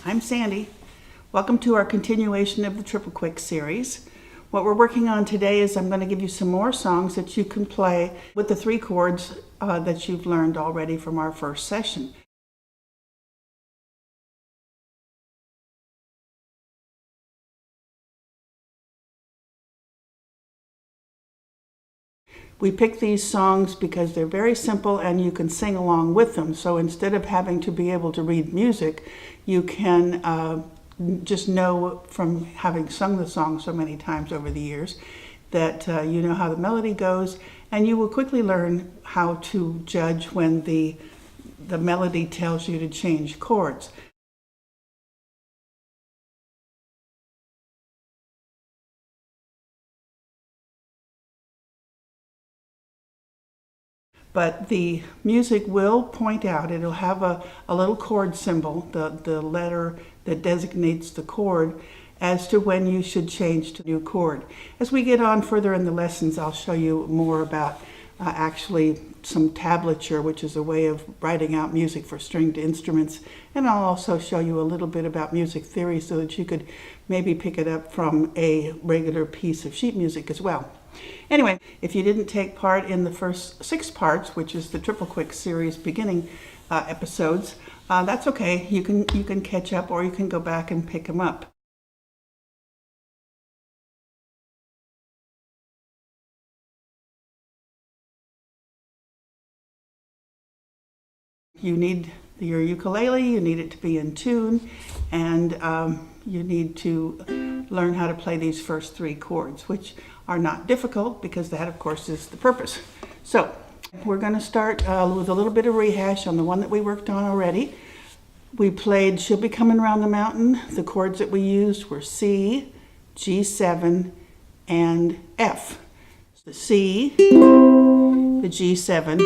I'm Sandy. Welcome to our continuation of the TuneQuesters series. What we're working on today is I'm going to give you some more songs that you can play with the 3 chords that you've learned already from our first session. We picked these songs because they're very simple and you can sing along with them. So instead of having to be able to read music, you can just know from having sung the song so many times over the years that you know how the melody goes, and you will quickly learn how to judge when the melody tells you to change chords. But the music will point out, it'll have a little chord symbol, the letter that designates the chord, as to when you should change to a new chord. As we get on further in the lessons, I'll show you more about actually some tablature, which is a way of writing out music for stringed instruments. And I'll also show you a little bit about music theory so that you could maybe pick it up from a regular piece of sheet music as well. Anyway, if you didn't take part in the first 6 parts, which is the TuneQuesters series beginning episodes, that's okay. You can catch up, or you can go back and pick them up. You need your ukulele, you need it to be in tune, and you need to learn how to play these first 3 chords, which are not difficult because that, of course, is the purpose. So we're going to start with a little bit of rehash on the one that we worked on already. We played She'll Be Coming Round the Mountain. The chords that we used were C, G7, and F. The C, the G7,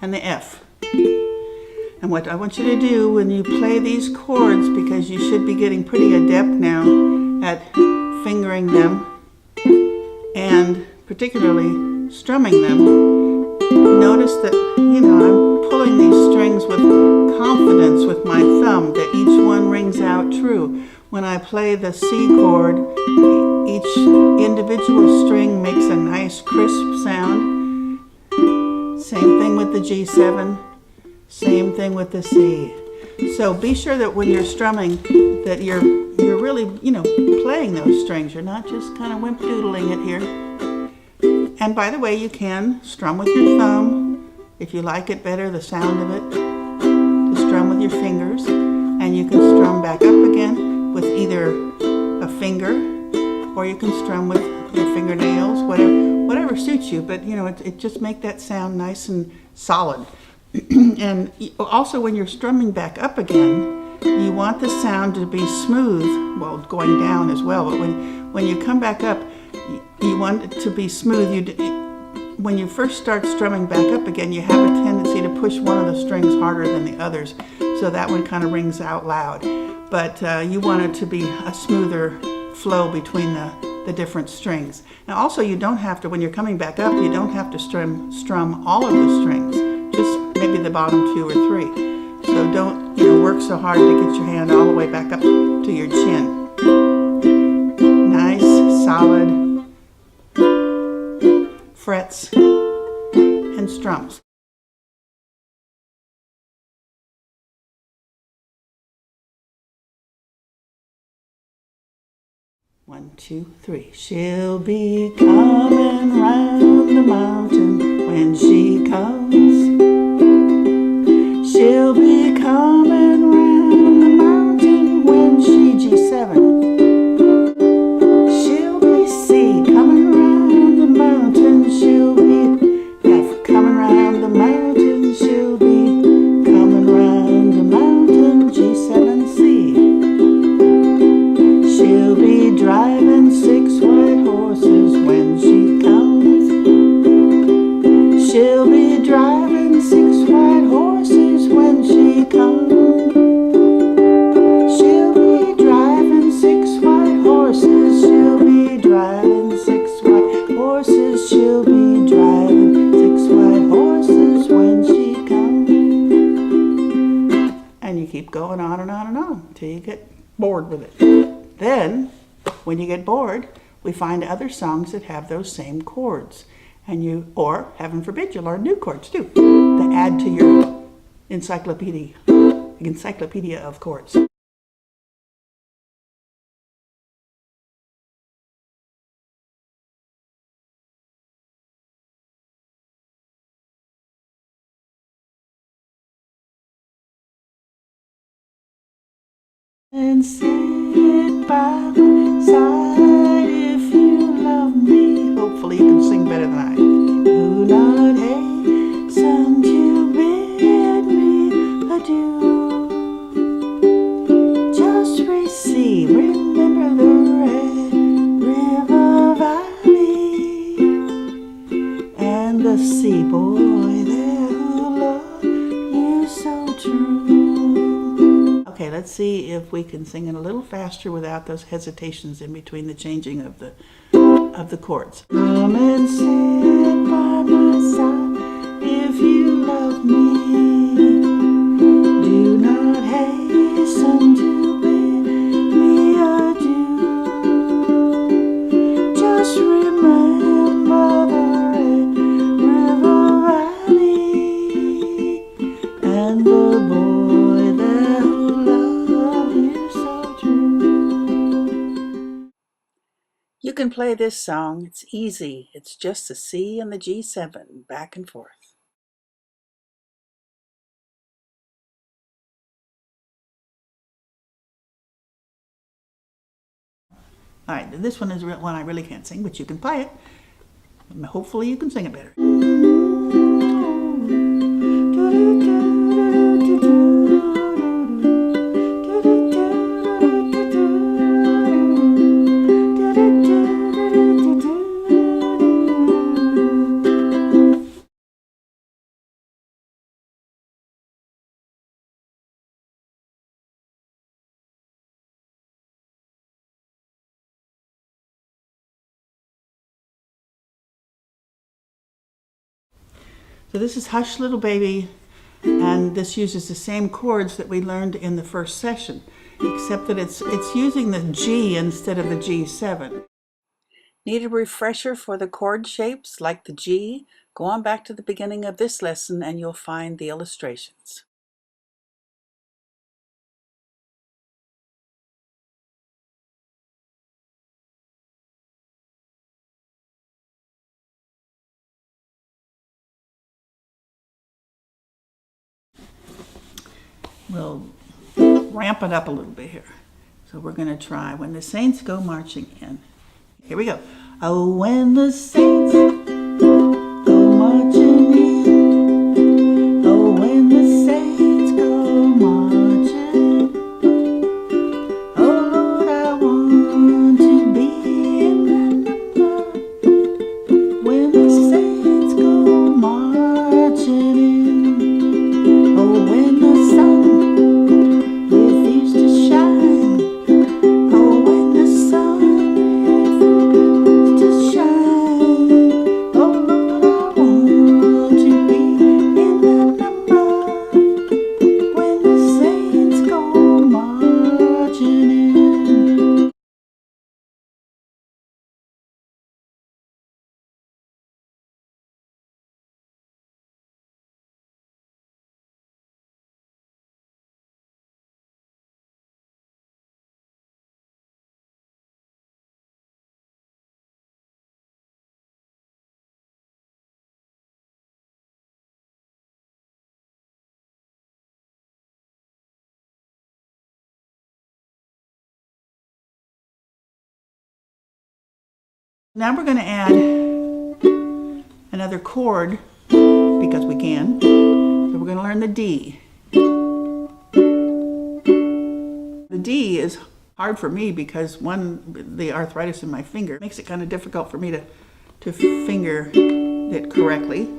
and the F. And what I want you to do when you play these chords, because you should be getting pretty adept now at fingering them and particularly strumming them, notice that, I'm pulling these strings with confidence with my thumb, that each one rings out true. When I play the C chord, each individual string makes a nice crisp sound. Same thing with the G7. Same thing with the C. So be sure that when you're strumming that you're really, playing those strings. You're not just kind of wimp-doodling it here. And by the way, you can strum with your thumb if you like it better, the sound of it, to strum with your fingers. And you can strum back up again with either a finger, or you can strum with your fingernails, whatever suits you. But, it just make that sound nice and solid. And also when you're strumming back up again, you want the sound to be smooth, well, going down as well, but when you come back up, you want it to be smooth. When you first start strumming back up again, you have a tendency to push one of the strings harder than the others, so that one kind of rings out loud. But you want it to be a smoother flow between the different strings. And also you don't have to, when you're coming back up, you don't have to strum all of the strings, just maybe the bottom 2 or 3. So don't work so hard to get your hand all the way back up to your chin. Nice, solid frets and strums. One, 2, 3. She'll be coming round the mountain when she comes. She'll be coming round the mountain when she G7. She'll be C coming round the mountain. She'll be F coming round the mountain. She'll be coming round the mountain G7C. She'll be driving 6 white horses when she comes. She'll be driving 6 white horses when she comes. She'll be driving 6 white horses. She'll be driving 6 white horses. She'll be driving 6 white horses when she comes. And you keep keep going on and on and on until you get bored with it. Then, when you get bored, we find other songs that have those same chords. And or heaven forbid, you learn new chords too, to add to your encyclopedia of chords. And sit by my side if you love me. Hopefully you can sing better than I. Do not hasten to bid me adieu. Just receive, remember the red river valley and the sea boy there who loved you so true. Okay, let's see if we can sing it a little faster without those hesitations in between the changing of the chords. Come and sit by my side if you love me. Do not hasten to bid me adieu. Just remember the red river valley and the boy there who loved you so true. You can play this song. It's easy. It's just the C and the G7 back and forth. All right, this one is one I really can't sing, but you can play it. Hopefully you can sing it better. So this is Hush Little Baby, and this uses the same chords that we learned in the first session, except that it's using the G instead of the G7. Need a refresher for the chord shapes like the G? Go on back to the beginning of this lesson and you'll find the illustrations. We'll ramp it up a little bit here. So we're going to try When the Saints Go Marching In. Here we go. Oh, when the saints go marching in. Oh, when the saints go marching. Oh, Lord, I want to be in that number. When the saints go marching in. Oh, when the sun refused to shine. Oh, when the sun refused to shine. Oh, Lord, I want to be in that number. When the saints go marching in. Now we're going to add another chord because we can. So we're going to learn the D. The D is hard for me because the arthritis in my finger makes it kind of difficult for me to finger it correctly.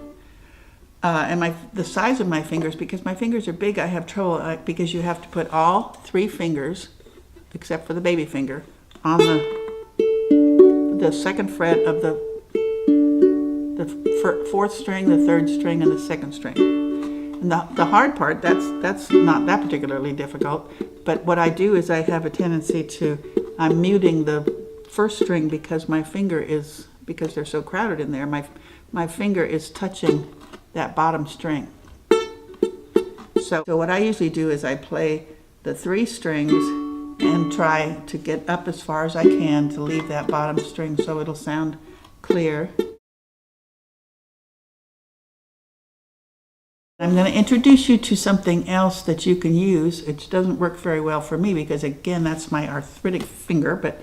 And the size of my fingers, because my fingers are big, I have trouble because you have to put all 3 fingers, except for the baby finger, on the second fret of the 4th string, the 3rd string, and the 2nd string. And the hard part, that's not that particularly difficult, but what I do is I have a tendency I'm muting the first string because because they're so crowded in there, my finger is touching that bottom string. So what I usually do is I play the 3 strings and try to get up as far as I can to leave that bottom string so it'll sound clear. I'm going to introduce you to something else that you can use. It doesn't work very well for me because, again, that's my arthritic finger, but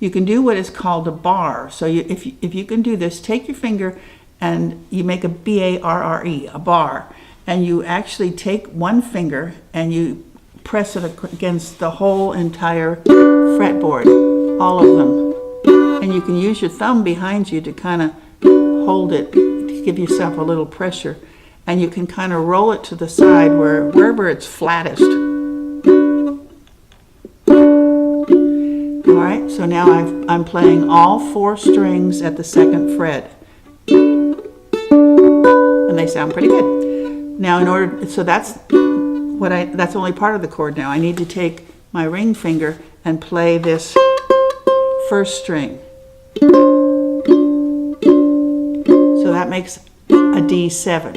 you can do what is called a bar. So if you can do this, take your finger and you make a B-A-R-R-E, a bar, and you actually take one finger and you press it against the whole entire fretboard, all of them. And you can use your thumb behind you to kind of hold it, to give yourself a little pressure. And you can kind of roll it to the side wherever it's flattest. All right, so now I'm playing all 4 strings at the 2nd fret. And they sound pretty good. Now that's only part of the chord now. I need to take my ring finger and play this 1st string. So that makes a D7.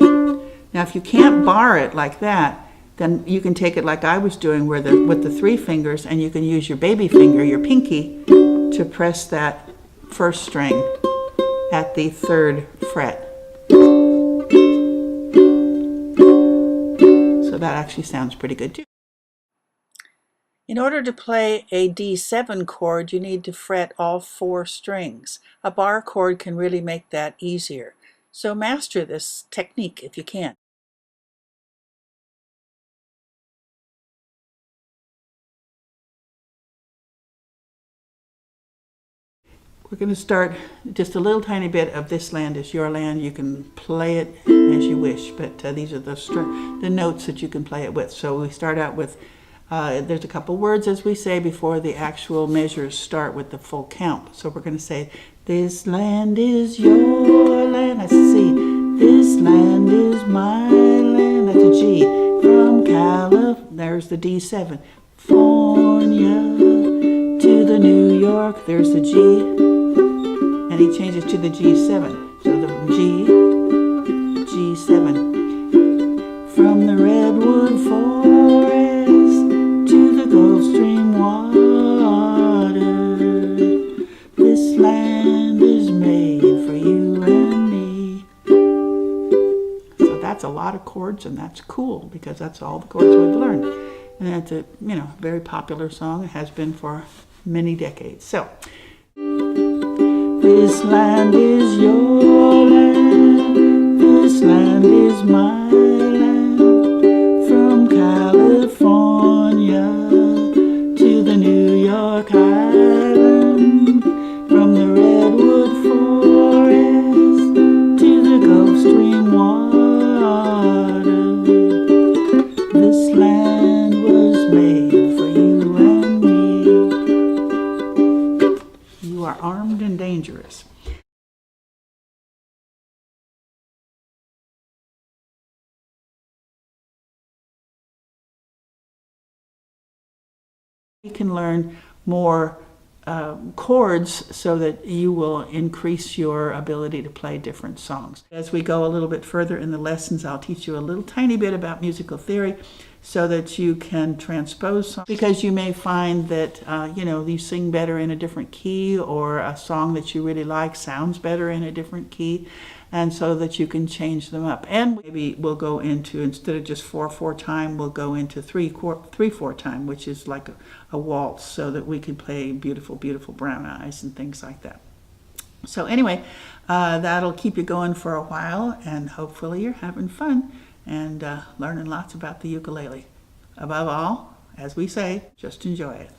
Now if you can't bar it like that, then you can take it like I was doing with the 3 fingers, and you can use your baby finger, your pinky, to press that 1st string at the 3rd fret. So that actually sounds pretty good too. In order to play a D7 chord, you need to fret all 4 strings. A bar chord can really make that easier. So master this technique if you can. We're going to start just a little tiny bit of This Land Is Your Land. You can play it as you wish, but these are the notes that you can play it with. So we start out with, there's a couple words, as we say, before the actual measures start with the full count. So we're going to say, this land is your land. That's a C. This land is my land. That's a G. From California, there's the D7. California to the New York, there's the G. And he changes to the G7. So the G7. From the redwood forest to the Gulf Stream water, this land is made for you and me. So that's a lot of chords, and that's cool because that's all the chords we've learned. And that's a very popular song. It has been for many decades. So this land is your land, this land is my land, from California to the New York Island, from the redwood forest to the Gulf Stream water, this land was made for you and me. You are armed and dangerous. You can learn more chords so that you will increase your ability to play different songs. As we go a little bit further in the lessons, I'll teach you a little tiny bit about musical theory so that you can transpose songs, because you may find that you sing better in a different key, or a song that you really like sounds better in a different key, and so that you can change them up. And maybe we'll go into, instead of just 4/4 time, we'll go into 3/4 time, which is like a waltz, so that we can play Beautiful, Beautiful Brown Eyes and things like that. So anyway, that'll keep you going for a while, and hopefully you're having fun and learning lots about the ukulele. Above all, as we say, just enjoy it.